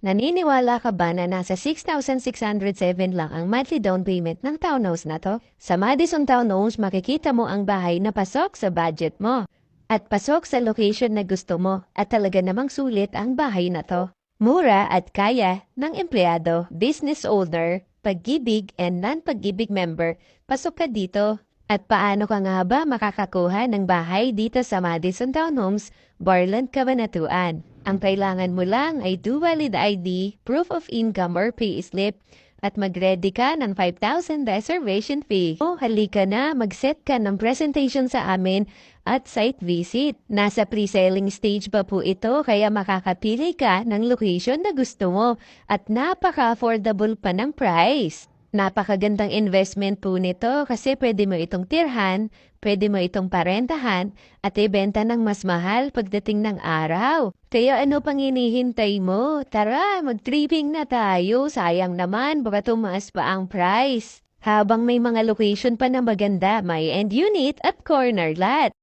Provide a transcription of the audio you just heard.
Naniniwala ka ba na nasa 6,607 lang ang monthly down payment ng townhouse na to? Sa Madison Townhomes, makikita mo ang bahay na pasok sa budget mo at pasok sa location na gusto mo at talaga namang sulit ang bahay na to. Mura at kaya ng empleyado, business owner, pag-ibig and non-pag-ibig member, pasok ka dito. At paano ka nga ba makakakuha ng bahay dito sa Madison Townhomes, Barland, Cabanatuan? Ang kailangan mo lang ay dual ID, proof of income or payslip, at mag-ready ka ng 5,000 reservation fee. O halika na, mag-set ka ng presentation sa amin at site visit. Nasa pre-selling stage pa po ito kaya makakapili ka ng location na gusto mo at napaka-affordable pa ng price. Napakagandang investment po nito kasi pwede mo itong tirhan, pwede mo itong parentahan at ibenta ng mas mahal pagdating ng araw. Kaya ano pang hinihintay mo? Tara, mag-tripping na tayo. Sayang naman, baka tumaas pa ang price. Habang may mga location pa na maganda, may end unit at corner lot.